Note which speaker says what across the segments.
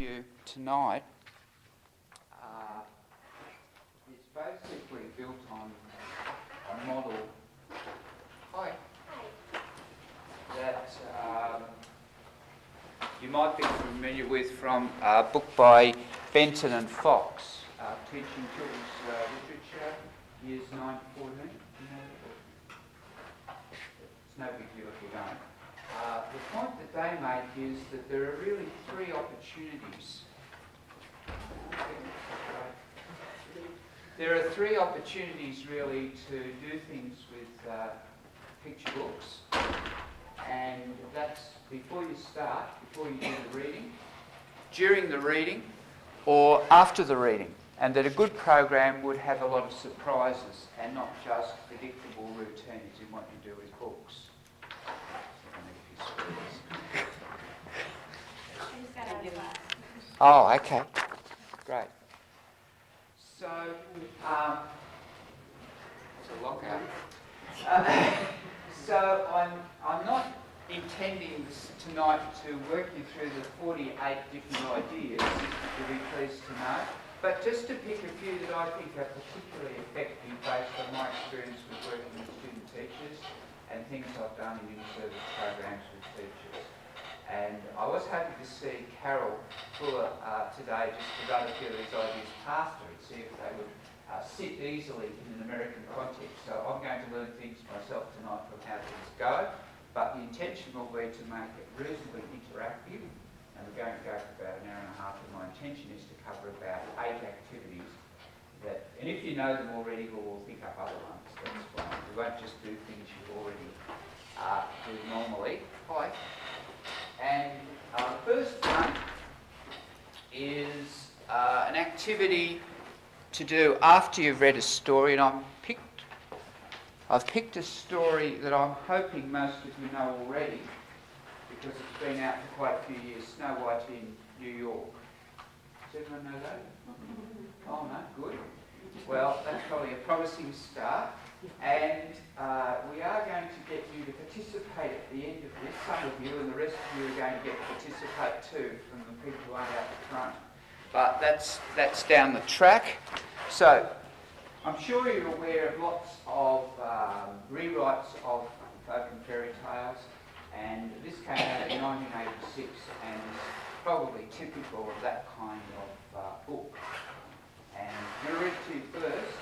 Speaker 1: you tonight is basically built on a model that you might be familiar with from a book by Benton and Fox, Teaching Children's Literature, years 9 to 14. You know the book? It's no big deal if you don't. The point that they make is that there are really three opportunities. There are three opportunities really to do things with picture books, and that's before you start, before you do the reading, during the reading, or after the reading, and that a good program would have a lot of surprises and not just predictable routines in what you do with books. Oh, okay. Great. So, it's a lockout. So I'm not intending tonight to work you through the 48 different ideas, you'll be pleased to know, but just to pick a few that I think are particularly effective based on my experience with working with student teachers and things I've done in in-service programs with teachers. And I was happy to see Carol Fuller today just to run a few of these ideas past her and see if they would sit easily in an American context. So I'm going to learn things myself tonight from how things go, but the intention will be to make it reasonably interactive, and we're going to go for about an hour and a half, and my intention is to cover about 8 activities that, and if you know them already, we'll pick up other ones, that's fine. We won't just do things you already do normally. Hi. And the first one is an activity to do after you've read a story, and I've picked a story that I'm hoping most of you know already because it's been out for quite a few years, Snow White in New York. Does everyone know that? Oh no, good. Well, that's probably a promising start. And we are going to get you to participate at the end of this. Some of you and the rest of you are going to get to participate too from the people who aren't out the front. But that's down the track. So I'm sure you're aware of lots of rewrites of folk and fairy tales, and this came out in 1986 and is probably typical of that kind of book. And I'm going to read it to you first,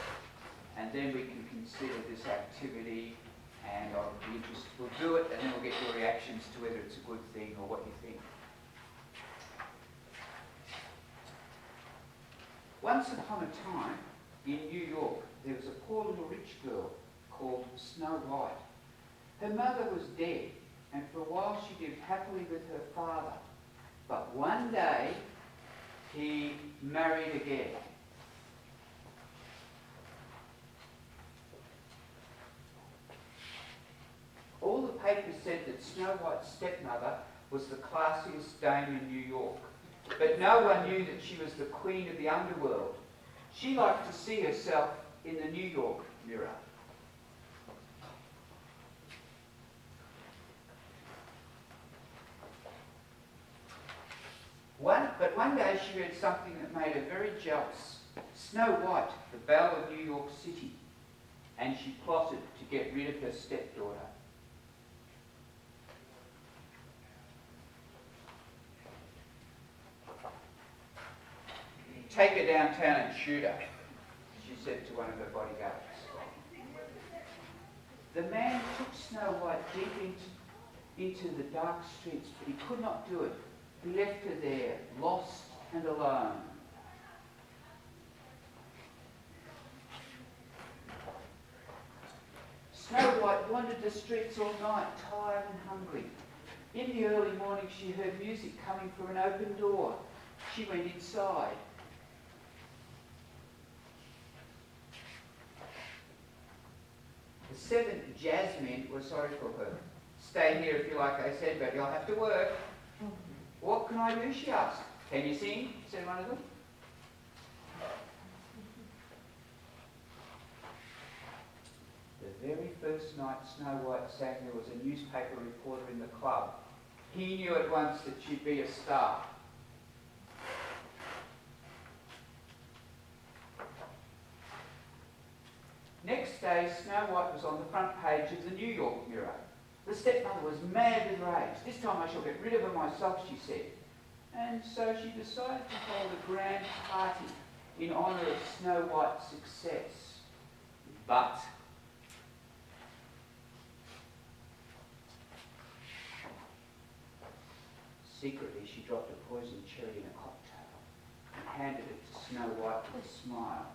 Speaker 1: and then we can consider this activity, and I'll be interested. We'll do it, and then we'll get your reactions to whether it's a good thing or what you think. Once upon a time, in New York, there was a poor little rich girl called Snow White. Her mother was dead, and for a while she lived happily with her father. But one day, he married again. All the papers said that Snow White's stepmother was the classiest dame in New York, but no one knew that she was the queen of the underworld. She liked to see herself in the New York mirror. But one day she read something that made her very jealous. Snow White, the belle of New York City, and she plotted to get rid of her stepdaughter. Take her downtown and shoot her, she said to one of her bodyguards. The man took Snow White deep into the dark streets, but he could not do it. He left her there, lost and alone. Snow White wandered the streets all night, tired and hungry. In the early morning she heard music coming from an open door. She went inside. The 7 jazzmen were sorry for her. Stay here if you like, they said, but you'll have to work. What can I do, she asked. Can you sing? Said one of them. The very first night Snow White sang, there was a newspaper reporter in the club. He knew at once that she'd be a star. day, Snow White was on the front page of the New York Mirror. The stepmother was mad with rage. This time I shall get rid of her myself, she said. And so she decided to hold a grand party in honour of Snow White's success. But secretly she dropped a poisoned cherry in a cocktail and handed it to Snow White with a smile.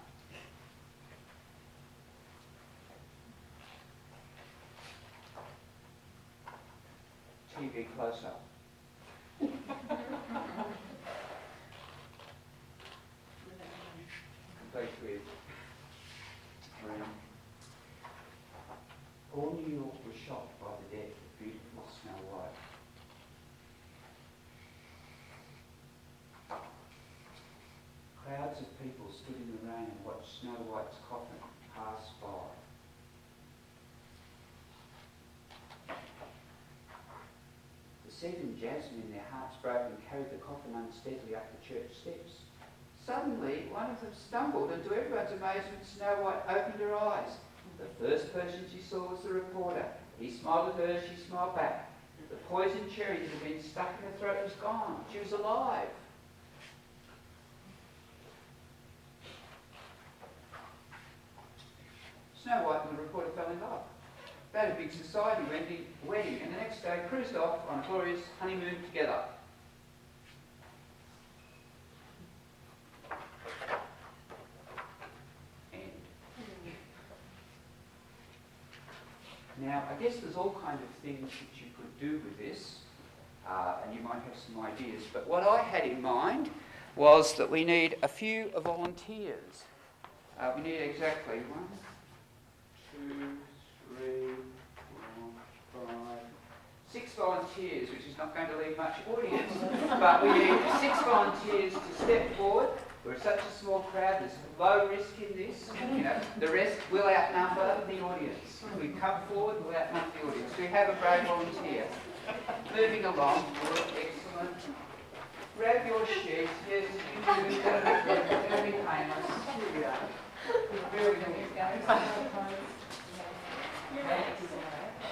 Speaker 1: TV close up. Complete with all New York was shocked by the death of beautiful Snow White. Crowds of people stood in the rain and watched Snow White's coffin pass by. The Set and Jasmine, their hearts broken, carried the coffin unsteadily up the church steps. Suddenly, one of them stumbled, and to everyone's amazement, Snow White opened her eyes. The first person she saw was the reporter. He smiled at her, she smiled back. The poisoned cherry that had been stuck in her throat was gone. She was alive. Snow White and the reporter fell in love. They had a big society wedding, and the next day cruised off on a glorious honeymoon together. End. Now, I guess there's all kinds of things that you could do with this, and you might have some ideas, but what I had in mind was that we need a few volunteers. We need exactly 1, 2, 3, 4, 5, 6 volunteers, which is not going to leave much audience, but we need 6 volunteers to step forward. We're such a small crowd, there's low risk in this. You know, the rest will outnumber the audience. We come forward, we'll outnumber the audience. We have a brave volunteer. Moving along, good, excellent. Grab your sheet. Yes, it's going to be painless. Here we are. Very good.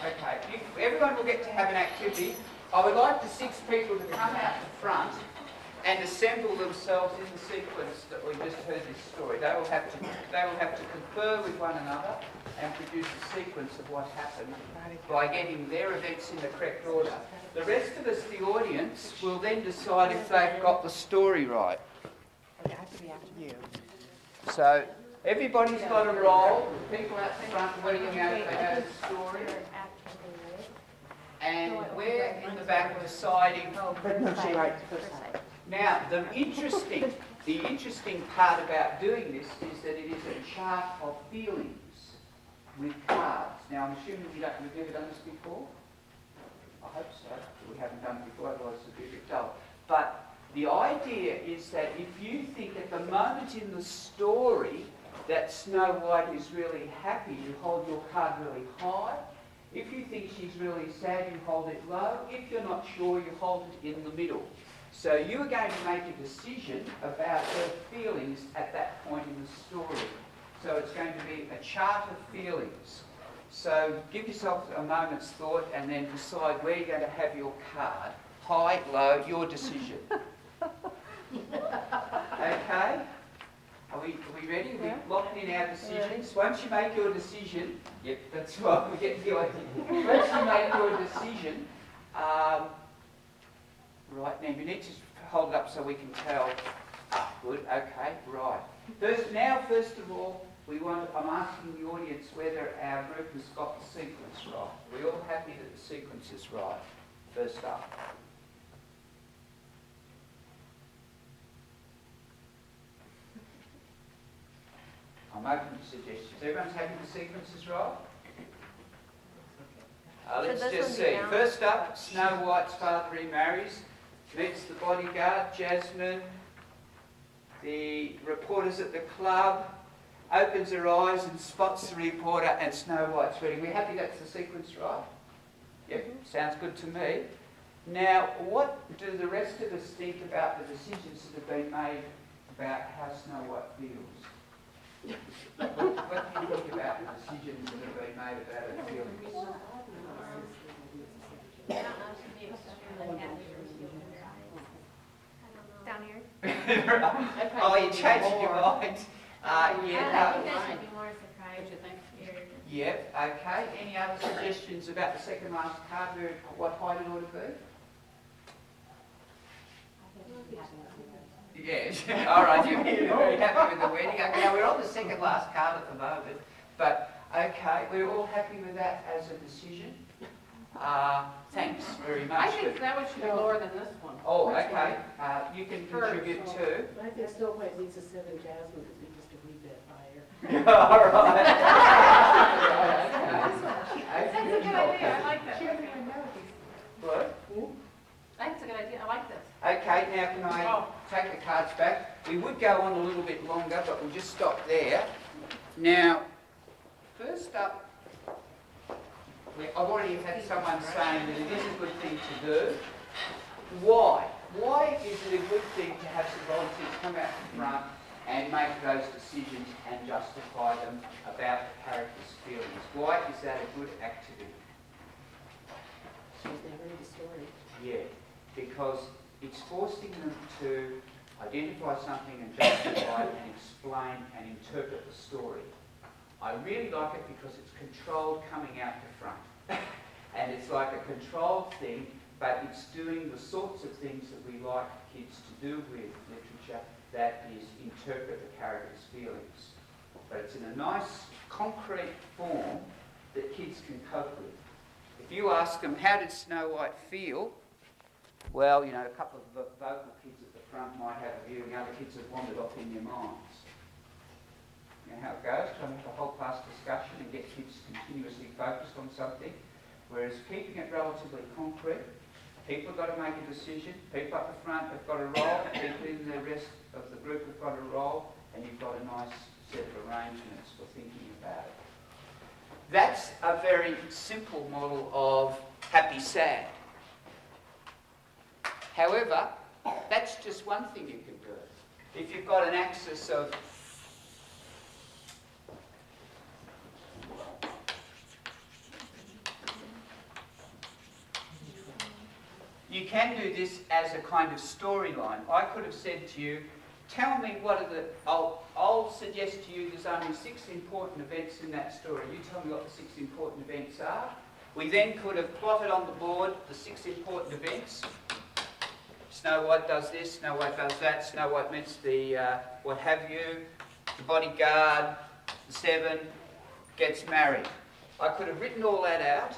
Speaker 1: Okay, everyone will get to have an activity. I would like the 6 people to come out the front and assemble themselves in the sequence that we just heard this story. They will have to confer with one another and produce a sequence of what happened by getting their events in the correct order. The rest of us, the audience, will then decide if they've got the story right.
Speaker 2: Okay, I have to be after you.
Speaker 1: So everybody's got a role. The people out the front working out if they know the story. And we're in the back deciding. Now, the interesting part about doing this is that it is a chart of feelings with cards. Now, I'm assuming you've never done this before? I hope so. We haven't done it before, otherwise it'll be a bit dull. But the idea is that if you think at the moment in the story that Snow White is really happy, you hold your card really high. If you think she's really sad, you hold it low. If you're not sure, you hold it in the middle. So you are going to make a decision about her feelings at that point in the story. So it's going to be a chart of feelings. So give yourself a moment's thought and then decide where you're going to have your card. High, low, your decision. Okay? Are we ready? Are we locked in our decisions? Once you make your decision, yep, that's right, we get the idea. Once you make your decision, right now, you need to hold it up so we can tell. Ah, good, okay, right. First of all, I'm asking the audience whether our group has got the sequence right. Are we all happy that the sequence is right? First up. I'm open to suggestions. Everyone's happy the sequence is right? Let's just see. First up, Snow White's father remarries, meets the bodyguard, Jasmine, the reporters at the club, opens her eyes and spots the reporter, and Snow White's wedding. We're happy that's the sequence, right? Yep, sounds good to me. Now, what do the rest of us think about the decisions that have been made about how Snow White feels? What do you think about the decisions that have been made about her feelings?
Speaker 3: Down here?
Speaker 1: Oh, you changed your mind.
Speaker 3: I think
Speaker 1: Yeah,
Speaker 3: I should be more surprised. Scared.
Speaker 1: Yep, okay. Any other suggestions about the second last card, what height it ought to be? Yes, all right, you're very happy with the wedding. Okay, now we're on the second last card at the moment, but okay, we're all happy with that as a decision. Thanks very much.
Speaker 4: I think that one should be lower than this one.
Speaker 1: Oh, okay, you can contribute too.
Speaker 5: I think still quite needs a 7 Jasmine to be just a wee bit higher.
Speaker 1: All right.
Speaker 4: That's a good idea, I like that.
Speaker 1: What?
Speaker 4: I think it's a good idea, I like this.
Speaker 1: Okay, now can I take the cards back? We would go on a little bit longer, but we'll just stop there. Now, first up, I've already had someone saying that it is a good thing to do. Why? Why is it a good thing to have some volunteers come out the front and make those decisions and justify them about the character's feelings? Why is that a good activity?
Speaker 5: She's never read the story.
Speaker 1: Yeah, because it's forcing them to identify something and justify it and explain and interpret the story. I really like it because it's controlled coming out the front. And it's like a controlled thing, but it's doing the sorts of things that we like kids to do with literature, that is, interpret the character's feelings. But it's in a nice, concrete form that kids can cope with. If you ask them, how did Snow White feel? Well, you know, a couple of vocal kids at the front might have a view, and the other kids have wandered off in their minds. You know how it goes, trying to have a whole class discussion and get kids continuously focused on something. Whereas keeping it relatively concrete, people have got to make a decision, people up the front have got a role, people in the rest of the group have got a role, and you've got a nice set of arrangements for thinking about it. That's a very simple model of happy-sad. However, that's just one thing you can do. If you've got an axis of you can do this as a kind of storyline. I could have said to you, tell me what are the... I'll suggest to you there's only 6 important events in that story. You tell me what the 6 important events are. We then could have plotted on the board the 6 important events. Snow White does this, Snow White does that, Snow White meets the what have you, the bodyguard, the 7, gets married. I could have written all that out,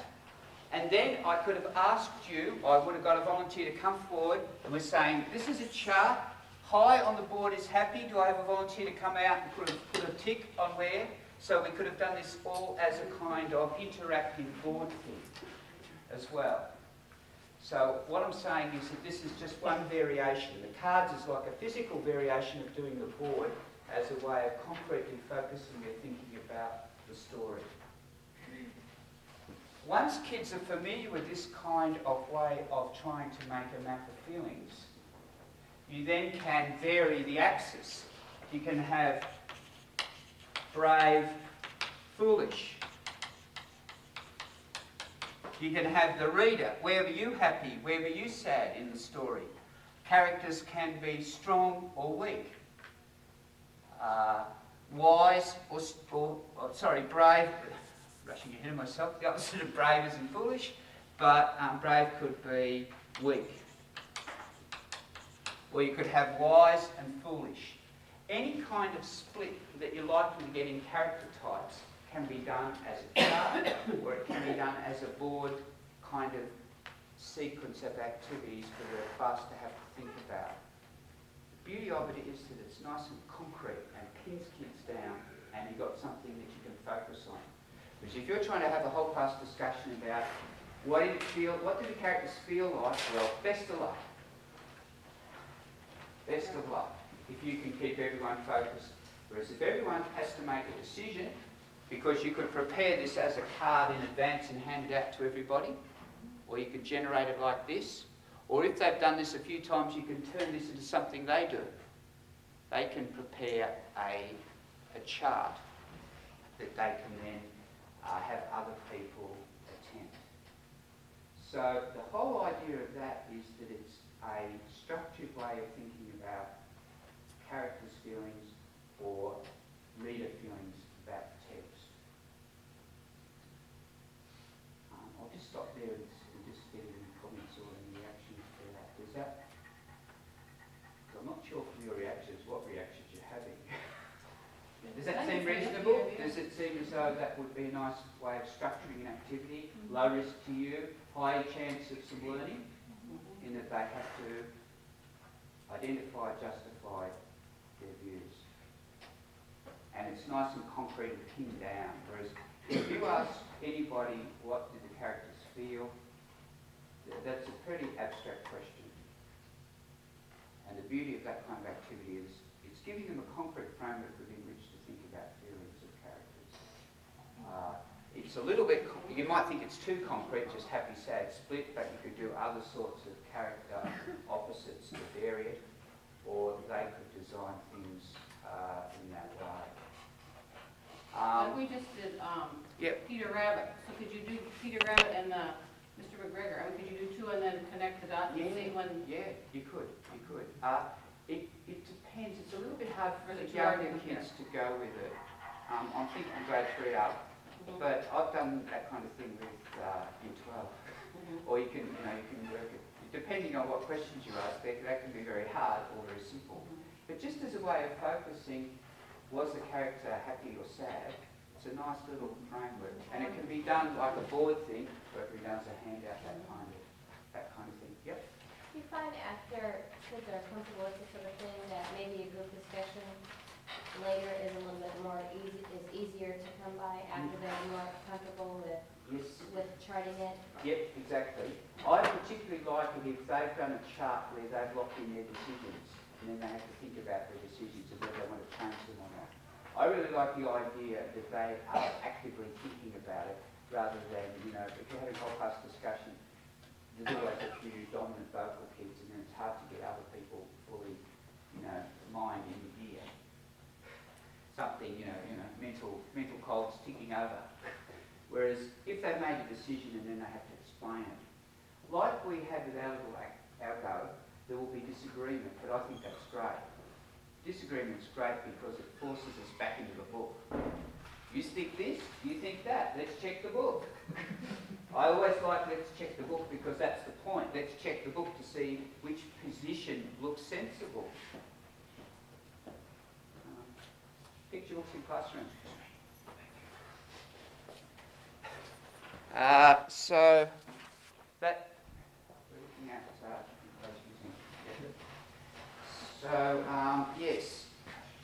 Speaker 1: and then I could have asked you, I would have got a volunteer to come forward, and we're saying, this is a chart, high on the board is happy, do I have a volunteer to come out and put a tick on where? So we could have done this all as a kind of interactive board thing as well. So what I'm saying is that this is just one variation. The cards is like a physical variation of doing the board as a way of concretely focusing your thinking about the story. Once kids are familiar with this kind of way of trying to make a map of feelings, you then can vary the axis. You can have brave, foolish. You can have the reader, where were you happy, where were you sad in the story? Characters can be strong or weak. Wise or brave, rushing ahead of myself, the opposite of brave isn't foolish, but brave could be weak. Or you could have wise and foolish. Any kind of split that you're likely to get in character types can be done as a chart, or it can be done as a board kind of sequence of activities for the class to have to think about. The beauty of it is that it's nice and concrete and pins kids down, and you've got something that you can focus on. Because if you're trying to have a whole class discussion about what did the characters feel like, well, best of luck. Best of luck if you can keep everyone focused. Whereas if everyone has to make a decision, because you could prepare this as a card in advance and hand it out to everybody, or you could generate it like this, or if they've done this a few times, you can turn this into something they do. They can prepare a a chart that they can then have other people attempt. So the whole idea of that is that it's a structured way of thinking about characters' feelings or reader feelings about the text. I'll just stop there and just get any comments or any reactions to that. Does that? I'm not sure from your reactions what reactions you're having. Does that seem reasonable? Does it seem as though that would be a nice way of structuring an activity? Low risk to you, high chance of some learning, in that they have to identify, justify their views. And it's nice and concrete and pinned down. Whereas if you ask anybody what did the characters feel, that's a pretty abstract question. And the beauty of that kind of activity is it's giving them a concrete framework within which to think about feelings of characters. It's a little bit, you might think it's too concrete, just happy, sad, split, but you could do other sorts of character opposites to vary it, or they could design things in that way.
Speaker 4: Like we just did
Speaker 1: Yep.
Speaker 4: Peter Rabbit, so could you do Peter Rabbit and Mr. McGregor? I mean, could you do two and then connect the dots and see when?
Speaker 1: Yeah, you could. It depends. It's a little bit hard for the
Speaker 4: Is it too hard to
Speaker 1: younger
Speaker 4: compare?
Speaker 1: kids to go with it. I'm thinking grade 3 up, but I've done that kind of thing with year 12. Or you can work it. Depending on what questions you ask, that can be very hard or very simple. But just as a way of focusing, was the character happy or sad? It's a nice little framework, and it can be done like a board thing, or it can be done as a handout, that kind of thing. Yep.
Speaker 3: Do you find after kids are comfortable with this sort of thing that maybe a group discussion later is a little bit more easier to come by after they're more comfortable
Speaker 1: Yes.
Speaker 3: with charting it?
Speaker 1: Yep, exactly. I particularly like it if they've done a chart where they've locked in their decisions, and then they have to think about their decisions and whether they want to change them or not. I really like the idea that they are actively thinking about it, rather than, if you're having a whole class discussion, there's always a few dominant vocal kids, and then it's hard to get other people fully, mind in the ear. Something, mental cogs ticking over. Whereas if they've made a decision and then they have to explain it, like we had with our little algo, there will be disagreement, but I think that's great. Disagreement's great because it forces us back into the book. You think this, you think that, let's check the book. I always like let's check the book because that's the point. Let's check the book to see which position looks sensible. Picture books in classrooms. So that we're looking at. Yes.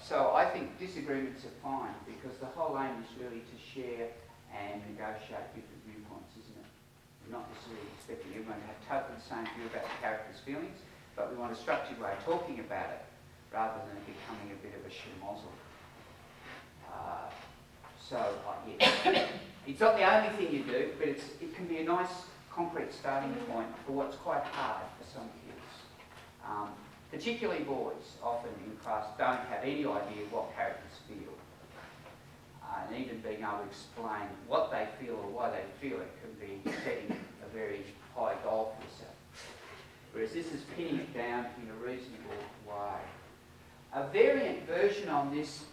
Speaker 1: So I think disagreements are fine because the whole aim is really to share and negotiate different viewpoints, isn't it? We're not necessarily expecting everyone to have totally the same view about the character's feelings, but we want a structured way of talking about it rather than it becoming a bit of a schmozzle. Yeah. It's not the only thing you do, but it can be a nice concrete starting point for what's quite hard for some kids. Particularly boys, often in class, don't have any idea what characters feel. And even being able to explain what they feel or why they feel it can be setting a very high goal for yourself. Whereas this is pinning it down in a reasonable way. A variant version on this,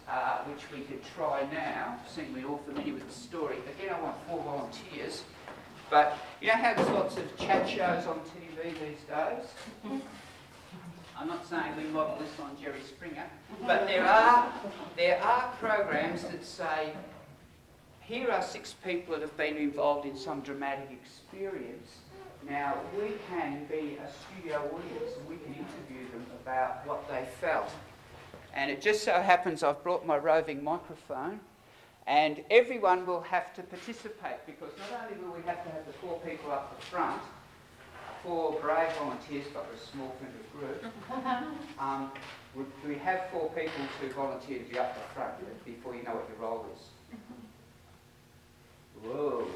Speaker 1: which we could try now, seeing we're all familiar with the story. Again, I want 4 volunteers. But you know how there's lots of chat shows on TV these days? I'm not saying we model this on Jerry Springer, but there are programs that say, here are 6 people that have been involved in some dramatic experience. Now, we can be a studio audience and we can interview them about what they felt. And it just so happens I've brought my roving microphone, and everyone will have to participate because not only will we have to have the 4 people up the front, 4 brave volunteers, but we're a small primitive group. We have 4 people to volunteer to be up the front before you know what your role is. Whoa.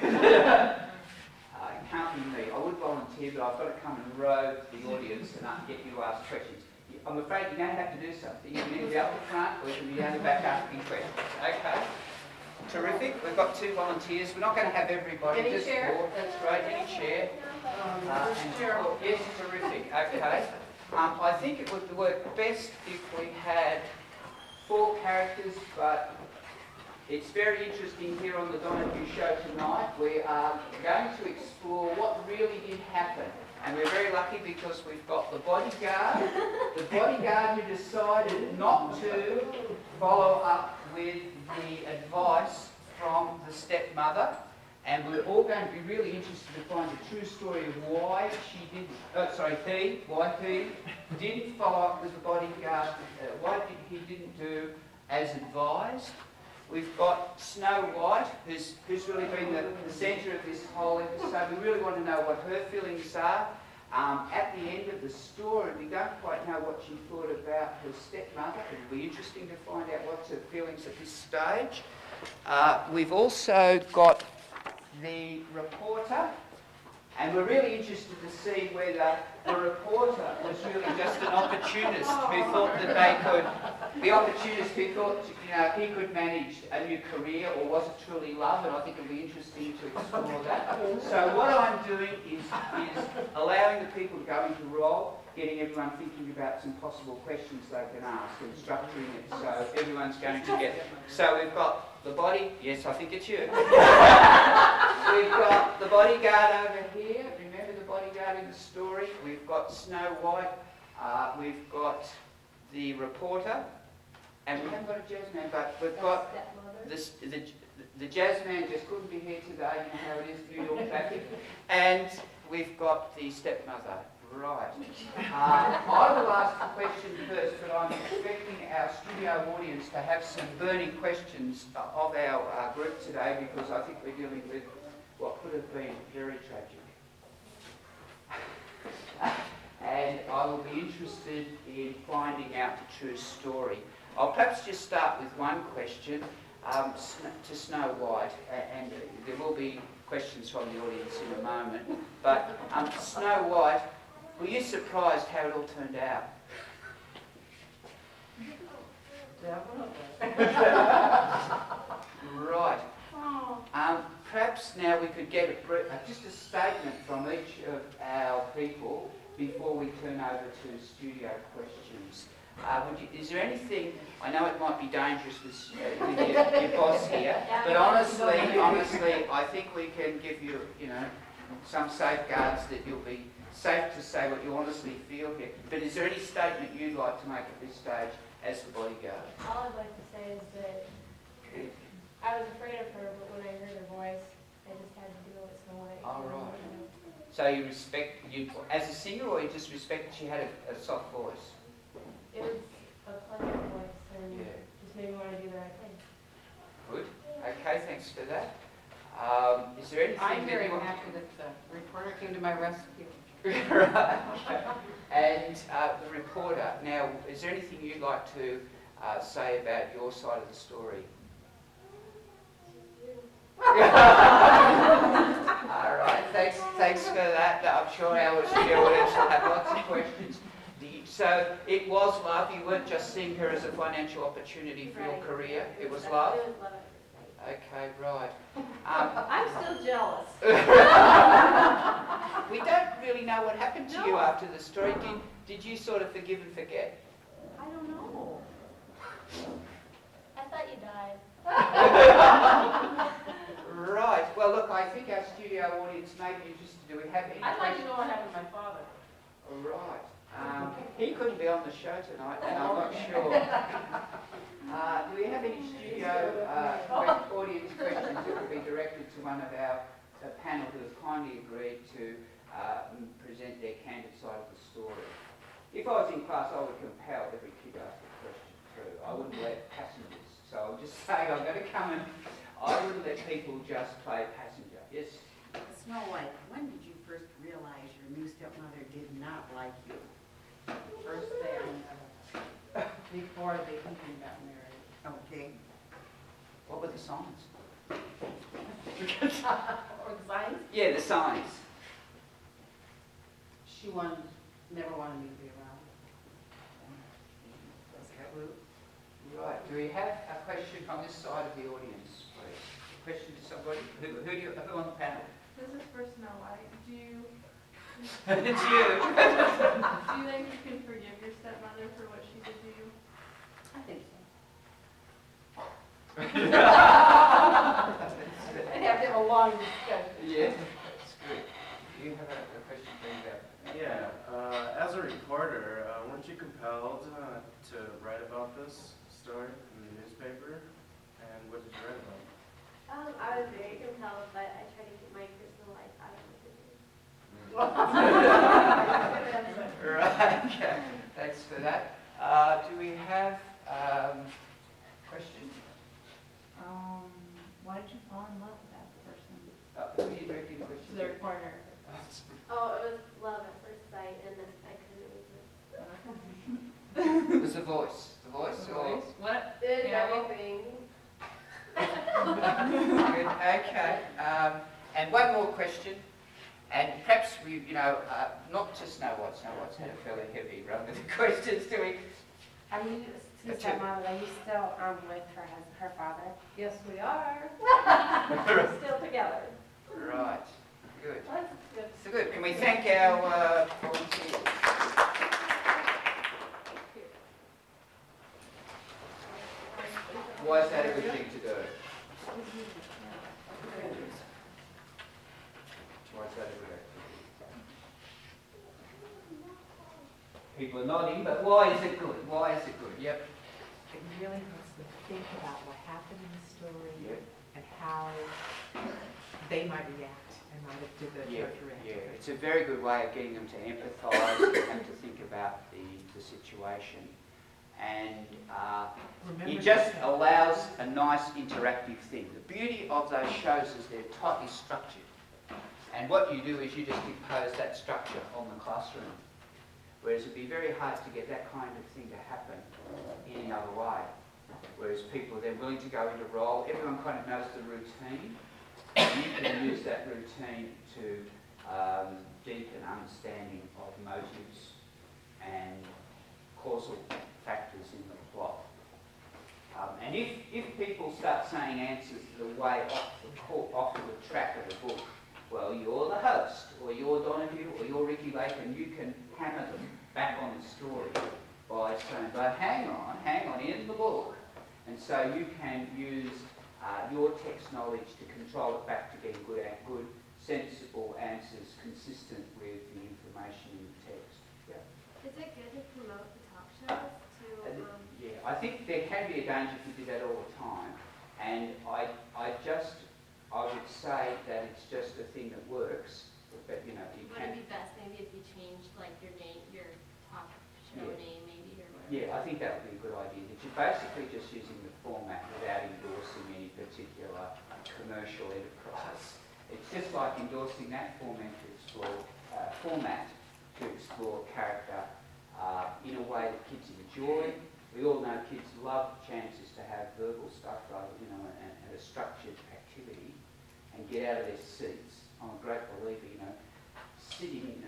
Speaker 1: It can't be me. I would volunteer, but I've got to come and rove the audience and get you to ask questions. I'm afraid you're going to have to do something. You can either be up the front or you can be down the back asking questions. Okay. Terrific. We've got 2 volunteers. We're not going to have everybody.
Speaker 4: Any
Speaker 1: just
Speaker 4: chair?
Speaker 1: 4. That's right. Any chair. Yes, terrific. Okay. I think it would work best if we had 4 characters, but it's very interesting here on the Donahue Show tonight. We are going to explore what really did happen. And we're very lucky because we've got the bodyguard who decided not to follow up with the advice from the stepmother. And we're all going to be really interested to find the true story of why he didn't follow up with the bodyguard, why he didn't do as advised. We've got Snow White, who's really been the centre of this whole episode. We really want to know what her feelings are. At the end of the story, we don't quite know what she thought about her stepmother. It'll be interesting to find out what's her feelings at this stage. We've also got the reporter, and we're really interested to see whether the reporter was really just an opportunist who thought he could manage a new career, or was it truly love? And I think it'll be interesting to explore that. So what I'm doing is allowing the people to go into role, getting everyone thinking about some possible questions they can ask and structuring it so everyone's going to get. So we've got the body. Yes, I think it's you. We've got the bodyguard over here. Remember the bodyguard in the story? We've got Snow White. We've got the reporter. And we haven't got a jazz man, but we've got the jazz man just couldn't be here today. You know how it is, New York traffic. And we've got the stepmother. Right. I will ask the question first, but I'm expecting our studio audience to have some burning questions of our group today, because I think we're dealing with what could have been very tragic. And I will be interested in finding out the true story. I'll perhaps just start with one question to Snow White, and there will be questions from the audience in a moment. But Snow White, were you surprised how it all turned out? Right. Perhaps now we could get just a statement from each of our people before we turn over to studio questions. Is there anything, I know it might be dangerous with your boss here, but honestly, I think we can give you, some safeguards that you'll be safe to say what you honestly feel here. But is there any statement you'd like to make at this stage as the bodyguard?
Speaker 3: All I'd like to say is that I was afraid of her, but when I heard her voice, I just had to do it Snow White.
Speaker 1: All right. So you respect, as a singer, or you just respect that she had a soft voice?
Speaker 3: It was a pleasant voice, and just made me want to do the right thing.
Speaker 1: Good. Okay, thanks for that. Is there anything
Speaker 4: I'm
Speaker 1: that
Speaker 4: very
Speaker 1: you want...
Speaker 4: happy that the reporter came to my rescue.
Speaker 1: Right. And the reporter. Now, is there anything you'd like to say about your side of the story? All right. Thanks for that. I'm sure our audience will have lots of questions. So it was love. You weren't just seeing her as a financial opportunity for your career. It was love.
Speaker 3: It was love at first sight.
Speaker 1: Okay, right.
Speaker 3: I'm still jealous.
Speaker 1: We don't really know what happened to you after the story. Did you sort of forgive and forget?
Speaker 3: I don't know. I thought you died.
Speaker 1: Right. Well, look, I think our studio audience may be interested. Do we have any
Speaker 4: I'd like to
Speaker 1: questions?
Speaker 4: know what happened to my father.
Speaker 1: All right. He couldn't be on the show tonight, and I'm not sure. Do we have any studio audience questions that would be directed to one of our panel who has kindly agreed to present their candid side of the story? If I was in class, I would compel every kid to ask a question through. I wouldn't let passengers. So I'm just saying, I'm going to come and I wouldn't let people just play passenger. Yes?
Speaker 5: Snow White, when did you first realize your new stepmother did not like you?
Speaker 4: First day before they even got married.
Speaker 5: Okay.
Speaker 1: What were the signs?
Speaker 4: Or the signs?
Speaker 1: Yeah, the signs.
Speaker 4: She never wanted me to be around.
Speaker 1: Right, do we have a question on this side of the audience, please? A question to somebody? Who on the panel?
Speaker 6: This is for Snow White. Do you
Speaker 1: It's you.
Speaker 6: think you can forgive your stepmother for what she did to you?
Speaker 5: I think so.
Speaker 2: I'd have to have a long discussion.
Speaker 1: Yeah, that's good. Do you have a question for me about that?
Speaker 7: Yeah, as a reporter, weren't you compelled to write about this story in the newspaper? And what did you write about?
Speaker 3: I was very compelled, but I try to keep my personal life out of the news.
Speaker 1: Right, okay. Thanks for that. Do we have questions?
Speaker 2: Why did you fall in love with that person?
Speaker 1: Who are you directing the question
Speaker 2: The
Speaker 1: to?
Speaker 2: reporter.
Speaker 3: Oh, it was love at first sight, and then I couldn't resist.
Speaker 1: It was the voice. The voice? Or?
Speaker 2: What?
Speaker 3: Did
Speaker 2: Yeah, well-
Speaker 3: everything.
Speaker 1: Good, okay. And one more question, and perhaps we, not to Snow White. Snow White's had a fairly heavy run with the questions, do we?
Speaker 8: Are you
Speaker 1: That's
Speaker 8: two stepmoms, are you still with her father?
Speaker 3: Yes, we are. We're still together.
Speaker 1: Right, good.
Speaker 3: That's good.
Speaker 1: So good. Can we thank our volunteers? Why is that a good thing to do? Why is that a good activity? People are nodding, but why is it good? Why is it good? Yep.
Speaker 2: It really makes me think about what happened in the story
Speaker 1: Yep.
Speaker 2: and how they might react and might have did the
Speaker 1: Yeah,
Speaker 2: character react.
Speaker 1: yeah. It's a very good way of getting them to empathise and to think about the situation. And
Speaker 2: Remember
Speaker 1: it just
Speaker 2: that.
Speaker 1: allows a nice interactive thing. The beauty of those shows is they're tightly structured. And what you do is you just impose that structure on the classroom. Whereas it'd be very hard to get that kind of thing to happen any other way. Whereas people, they're willing to go into role. Everyone kind of knows the routine. And you can use that routine to deepen understanding of motives and causal factors in the plot. And if people start saying answers that are way off the track of the book, well, you're the host, or you're Donahue, or you're Ricky Lake, and you can hammer them back on the story by saying, but hang on, in the book. And so you can use your text knowledge to control it back to getting good, sensible answers consistent with the information in the text. Yeah.
Speaker 3: Is it good to promote the talk shows to?
Speaker 1: Yeah, I think there can be a danger if you do that all the time. And I would say that it's just a thing that works. But you
Speaker 3: Would
Speaker 1: can.
Speaker 3: it be best maybe if you changed like your name, your talk show
Speaker 1: Yeah.
Speaker 3: name maybe or whatever?
Speaker 1: Yeah, I think that would be a good idea. That you're basically just using the format without endorsing any particular commercial enterprise. It's just like endorsing that format to explore character in a way that kids enjoy. We all know kids love chances to have verbal stuff rather, and a structured activity and get out of their seats. I'm a great believer, sitting in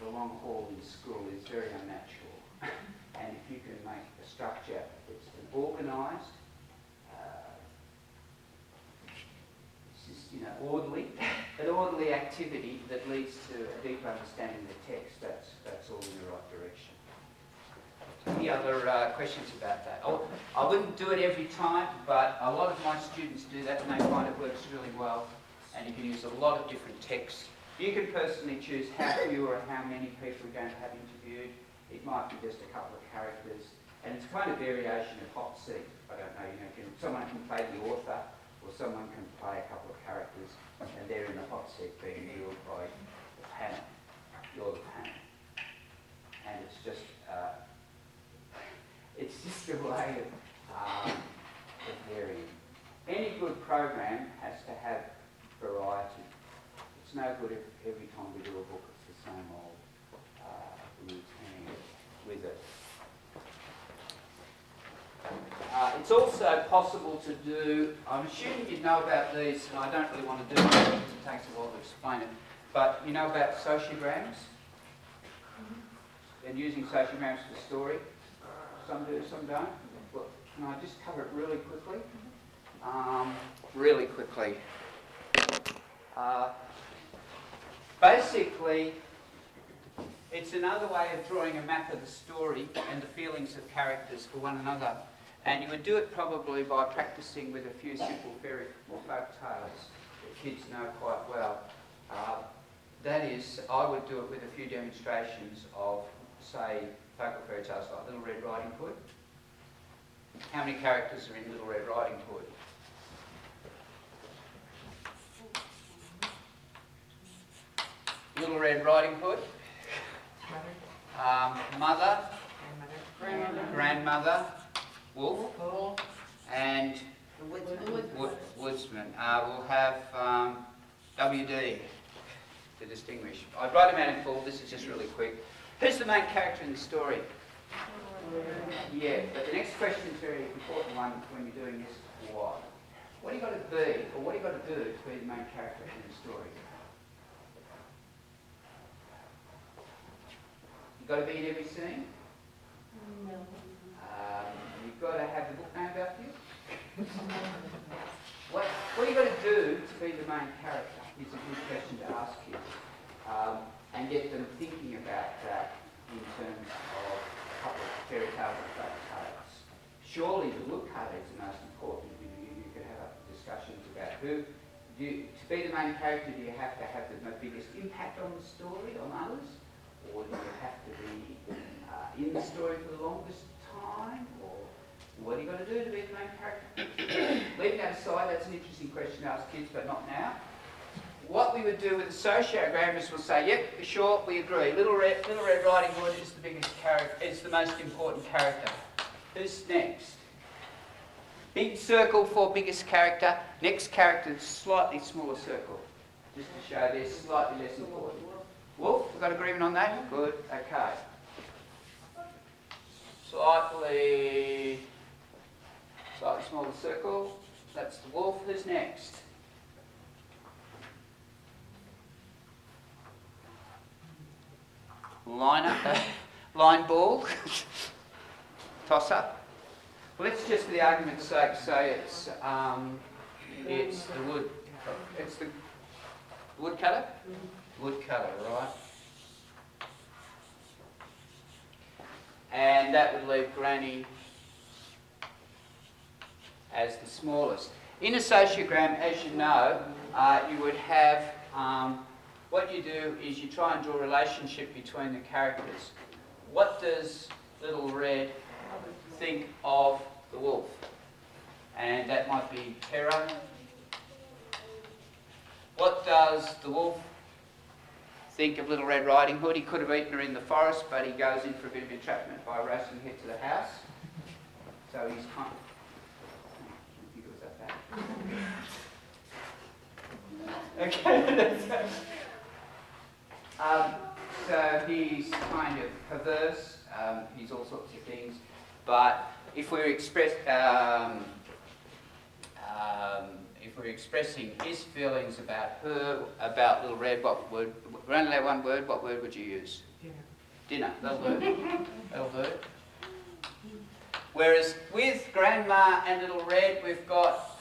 Speaker 1: the long haul in school is very unnatural. And if you can make a structure that's organised, it's just, orderly, an orderly activity that leads to a deeper understanding of the text, that's all in the right direction. Any other questions about that? I wouldn't do it every time, but a lot of my students do that and they find it works really well. And you can use a lot of different texts. You can personally choose how few or how many people you're going to have interviewed. It might be just a couple of characters. And it's kind of variation of hot seat. I don't know, someone can play the author or someone can play a couple of characters and they're in the hot seat being ruled by the panel. You're the panel. And it's just a way of varying. Any good program has to have variety. It's no good if every time we do a book it's the same old routine with it. It's also possible to do, I'm assuming you know about these, and I don't really want to do it because it takes a while to explain it, but you know about sociograms? And using sociograms for story? Some do, some don't. Well, Can I just cover it really quickly? Really quickly. Basically, it's another way of drawing a map of the story and the feelings of characters for one another. And you would do it probably by practicing with a few simple fairy or folk tales that kids know quite well. That is, I would do it with a few demonstrations of, say, folk or fairy tales like Little Red Riding Hood. How many characters are in Little Red Riding Hood? Little Red Riding Hood. Mother, grandmother, wolf, and woodsman. We'll have WD to distinguish. I'd write them out in full. This is just really quick. Who's the main character in the story? Yeah, but the next question is a very important one when you're doing this. Why? What do you got to be, or what do you got to do to be the main character in the story? You've got to be in every scene?
Speaker 3: No.
Speaker 1: You've got to have the book name about you? What do you got to do to be the main character is a good question to ask kids. And get them thinking about that in terms of a couple of fairy tales and folk tales. Surely the woodcutter is the most important. You could have discussions about who. To be the main character, do you have to have the biggest impact on the story, on others? Or do you have to be in the story for the longest time? Or what are you going to do to be the main character? Leaving that aside, that's an interesting question to ask kids, but not now. What we would do with the sociogram is we'll say, yep, sure, we agree. Little Red Riding Hood is the biggest character, it's the most important character. Who's next? Big circle for biggest character. Next character, slightly smaller circle. Just to show they're slightly less important. Wolf, we've got agreement on that? Good, okay. Slightly smaller circle. That's the wolf. Who's next? Line ball. Toss up. Well, let's just, for the argument's sake, say it's the wood. It's the woodcutter. Woodcutter, right? And that would leave Granny as the smallest. In a sociogram, as you know, you would have, what you do is you try and draw a relationship between the characters. What does Little Red think of the wolf? And that might be terror. What does the wolf think of Little Red Riding Hood? He could have eaten her in the forest, but he goes in for a bit of entrapment by racing her to the house. So he's kind of... I think it was that bad. Okay. So he's kind of perverse. He's all sorts of things. But if we're expressing his feelings about her, about Little Red, we're only allowed one word. What word would you use? Dinner. That'll do. That'll do. Whereas with Grandma and Little Red, we've got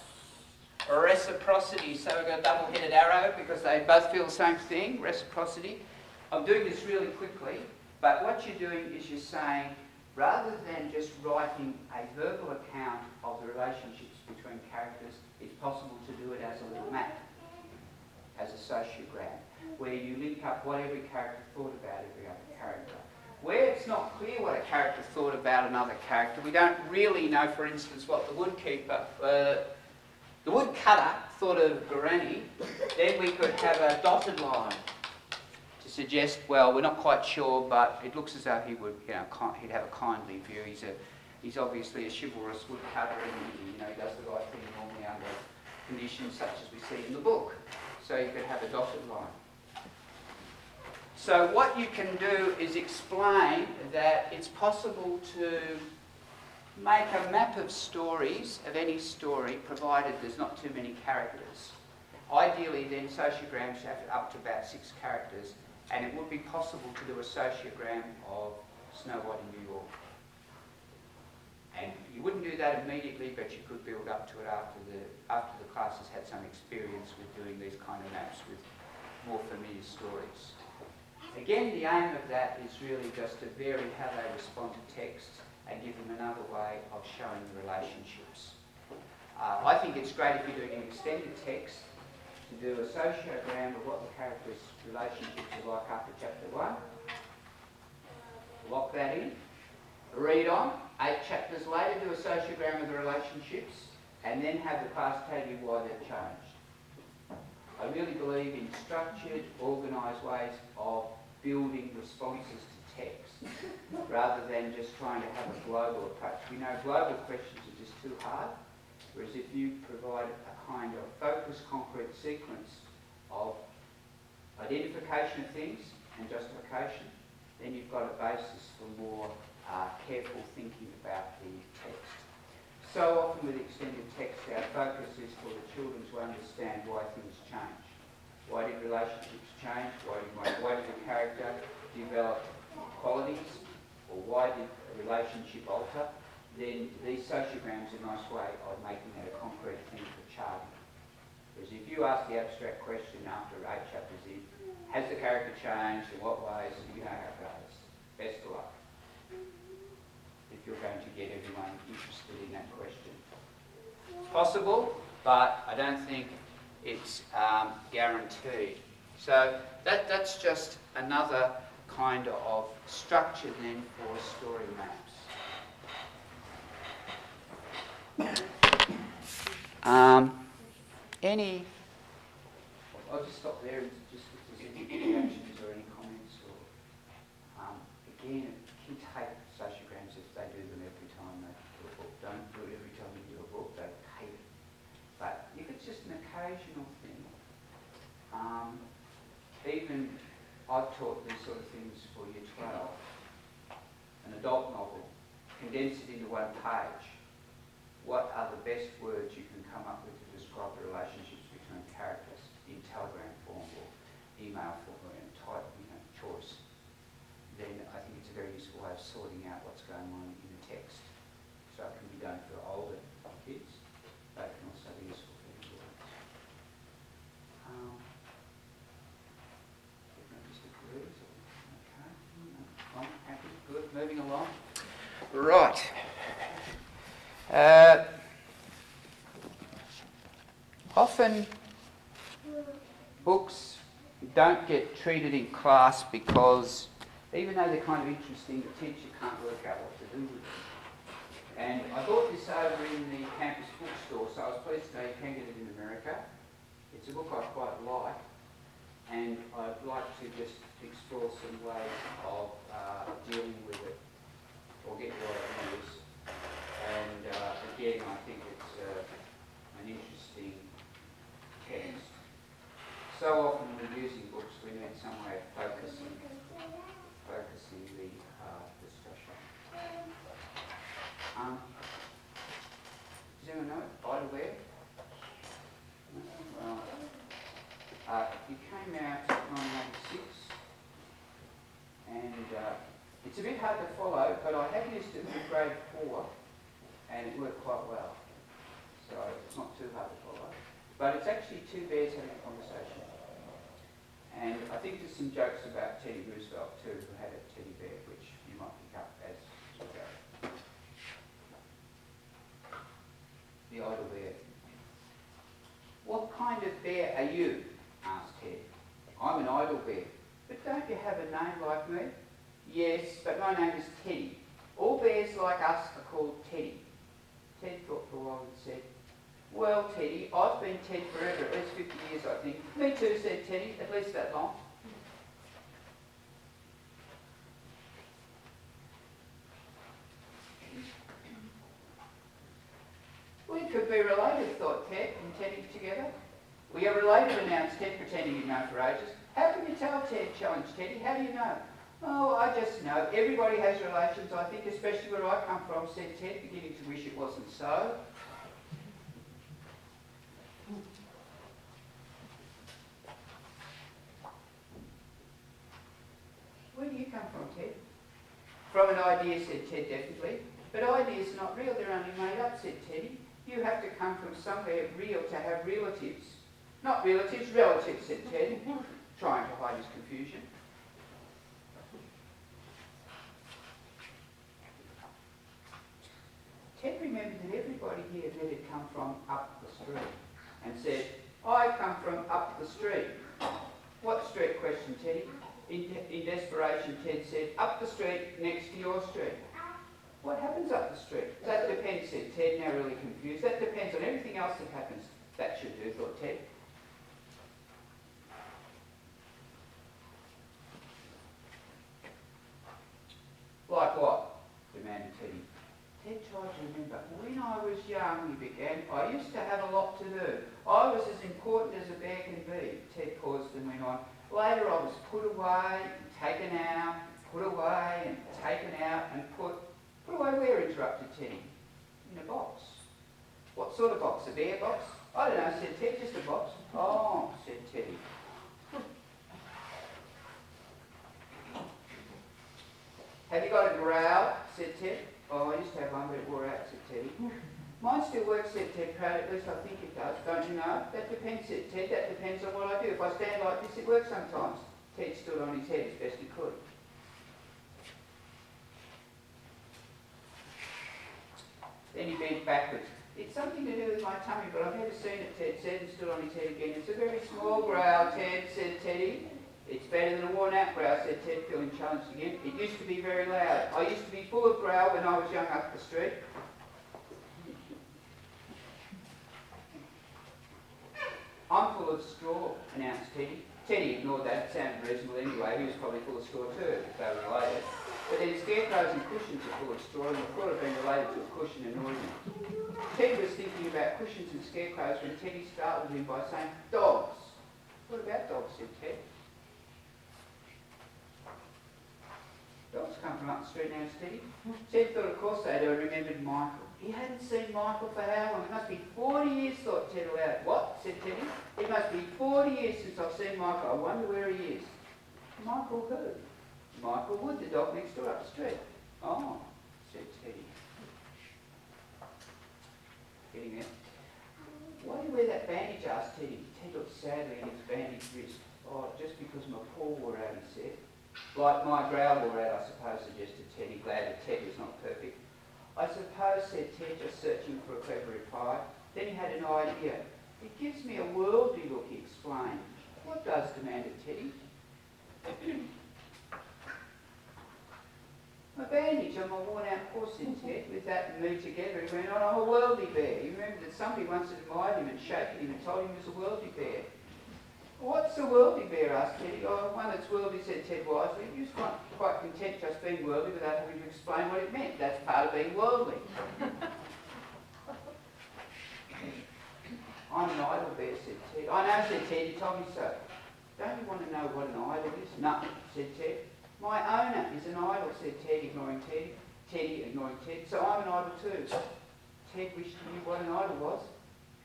Speaker 1: reciprocity. So we've got a double-headed arrow because they both feel the same thing, reciprocity. I'm doing this really quickly, but what you're doing is you're saying, rather than just writing a verbal account of the relationships between characters, it's possible to do it as a little map, as a sociogram, where you link up what every character thought about every other character. Where it's not clear what a character thought about another character, we don't really know, for instance, what the woodcutter thought of Granny, then we could have a dotted line to suggest, well, we're not quite sure, but it looks as though he would, he'd have a kindly view. He's obviously a chivalrous woodcutter, and he does the right thing normally under conditions such as we see in the book. So you could have a dotted line. So what you can do is explain that it's possible to make a map of stories, of any story, provided there's not too many characters. Ideally then sociograms have up to about 6 characters, and it would be possible to do a sociogram of Snow White in New York. And you wouldn't do that immediately, but you could build up to it after the class has had some experience with doing these kind of maps with more familiar stories. Again, the aim of that is really just to vary how they respond to text and give them another way of showing the relationships. I think it's great if you're doing an extended text to do a sociogram of what the characters' relationships are like after chapter 1. Lock that in. Read on. 8 chapters later, do a sociogram of the relationships, and then have the class tell you why they've changed. I really believe in structured, organised ways of building responses to text, rather than just trying to have a global approach. We know global questions are just too hard, whereas if you provide a kind of focused, concrete sequence of identification of things and justification, then you've got a basis for more careful thinking about the text. So often with extended text, our focus is for the children to understand why things change. Why did relationships change? Why did the character develop qualities? Or why did a relationship alter? Then these sociograms are a nice way of making that a concrete thing for charting. Because if you ask the abstract question after 8 chapters in, has the character changed? In what ways? You know how it goes. Best of luck if you're going to get everyone interested in that question. It's possible, but I don't think it's guaranteed. So that's just another kind of structure then for story maps. I'll just stop there and just if there's any reactions or any comments or again, kids hate sociograms if they do them every time they do a book. Don't do it every time you do a book, they hate it. But if it's just an occasional thing, even I've taught these sort of things for Year 12, an adult novel, condense it into one page. What are the best words you can come up with to describe the relationships between characters in telegram form or email form or in type, choice? Then I think it's a very useful way of sorting out what's going on in the text. So it can be done for older kids, but it can also be useful for the adults. Everyone just agrees? Okay. I'm happy. Good. Moving along. Right. Often books don't get treated in class because even though they're kind of interesting, the teacher can't work out what to do with them. And I bought this over in the campus bookstore, so I was pleased to know you can get it in America. It's a book I quite like, and I'd like to just explore some ways of dealing with it or get your ideas. And again, I think it's an interesting text. So often when we're using books, we need some way of focusing the discussion. Does anyone know Idleware? Well, it came out in 1986, and it's a bit hard to follow, but I have used it in grade 4, and it worked quite well. So it's not too hard to follow. But it's actually two bears having a conversation. And I think there's some jokes about Teddy Roosevelt too, who had a teddy bear, which you might pick up as a joke. The idle bear. What kind of bear are you? Asked Ted. I'm an idle bear. But don't you have a name like me? Yes, but my name is Teddy. All bears like us are called Teddy. Ted thought for a while and said, well, Teddy, I've been Ted forever, at least 50 years, I think. Me too, said Teddy, at least that long. We could be related, thought Ted and Teddy together. We are related, announced Ted, pretending he'd known for ages. How can you tell, Ted? Challenged Teddy. How do you know? Oh, I just know. Everybody has relations, I think, especially where I come from, said Ted, beginning to wish it wasn't so. Where do you come from, Ted? From an idea, said Ted definitely. But ideas are not real, they're only made up, said Teddy. You have to come from somewhere real to have relatives. Not relatives, relatives, said Ted, trying to hide his confusion. Ted remembered that everybody here that had come from up the street and said, I come from up the street. What street? Questioned Teddy. In desperation, Ted said, up the street next to your street. What happens up the street? That depends, said Ted, now really confused. That depends on everything else that happens. That should do, thought Ted. Like what? Demanded Teddy. Ted tried to remember. When I was young, he began, I used to have a lot to do. I was as important as a bear can be. Ted paused and went on. Later I was put away and taken out, put away and taken out and put away where? Interrupted Teddy. In a box. What sort of box? A bear box? I don't know, said Ted, just a box. Oh, said Teddy. Have you got a growl? Said Ted. Oh, I used to have one, but it wore out, said Teddy. Mine still works, said Ted, proud. At least I think it does. Don't you know? That depends, said Ted. That depends on what I do. If I stand like this, it works sometimes. Ted stood on his head as best he could. Then he bent backwards. It's something to do with my tummy, but I've never seen it, Ted said, and stood on his head again. It's a very small growl, Ted, said Teddy. It's better than a worn-out growl, said Ted, feeling challenged again. It used to be very loud. I used to be full of growl when I was young up the street. I'm full of straw, announced Teddy. Teddy ignored that. It sounded reasonable anyway. He was probably full of straw too, if they were related. But then scarecrows and cushions are full of straw, and the thought of being related to a cushion annoyed him. Teddy was thinking about cushions and scarecrows when Teddy startled him by saying, dogs. What about dogs, said Ted. Dogs come from up the street now, Teddy. Ted thought of course they do and remembered Michael. He hadn't seen Michael for how long? It must be 40 years, thought Ted aloud. What? Said Teddy. It must be 40 years since I've seen Michael. I wonder where he is. Michael who? Michael Wood, the dog next door up the street. Oh, said Teddy. Getting out. Why do you wear that bandage? Asked Teddy. Ted looked sadly at his bandaged wrist. Oh, just because my paw wore out, he said. Like my growl wore out, I suppose, suggested Teddy, glad that Ted was not perfect. I suppose, said Ted, just searching for a clever reply. Then he had an idea. It gives me a worldly look, he explained. What does? Demanded Teddy. My bandage on my worn-out paw, said Ted. With that and me together, he went on, I'm a worldly bear. He remembered that somebody once had admired him and shaken him and told him he was a worldly bear. What's a worldly bear? Asked Teddy. Oh, one that's worldly, said Ted wisely. He was quite content just being worldly without having to explain what it meant. That's part of being worldly. I'm an idol bear, said Ted. I know, said Ted, you told me so. Don't you want to know what an idol is? No, said Ted. My owner is an idol, said Ted, ignoring Teddy. Teddy ignoring Ted. So I'm an idol too. Ted wished he knew what an idol was,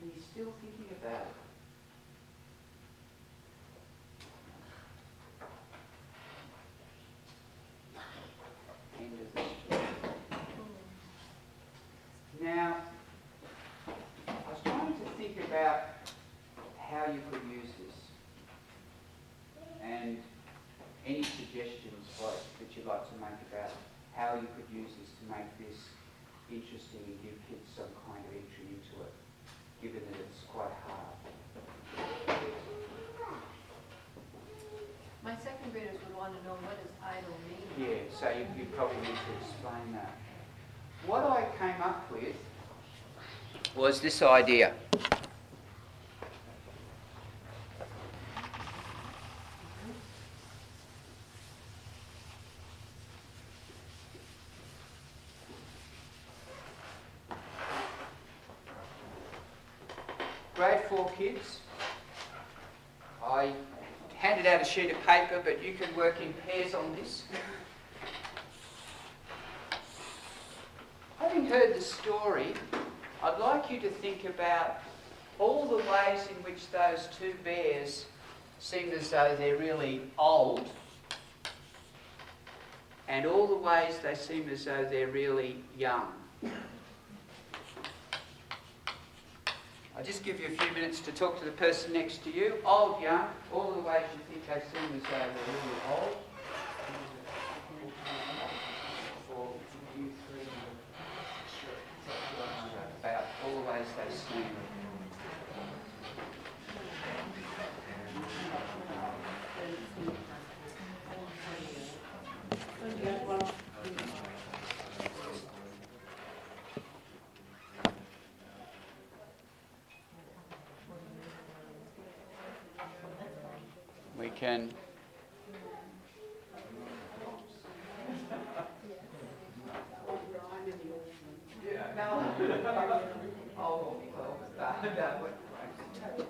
Speaker 1: and he's still thinking about it. Now, I was trying to think about how you could use this, and any suggestions that you'd like to make about how you could use this to make this interesting and give kids some kind of entry into it, given that it's quite hard.
Speaker 6: My second graders would want to know, what does idle mean?
Speaker 1: Yeah, so you probably need to explain that. What I came up with was this idea. Grade 4 kids, I handed out a sheet of paper, but you can work in pairs on this. Having heard the story, I'd like you to think about all the ways in which those two bears seem as though they're really old and all the ways they seem as though they're really young. I'll just give you a few minutes to talk to the person next to you. Old, young, all the ways you think they seem as though they're really old. About all the ways they seem. We can that would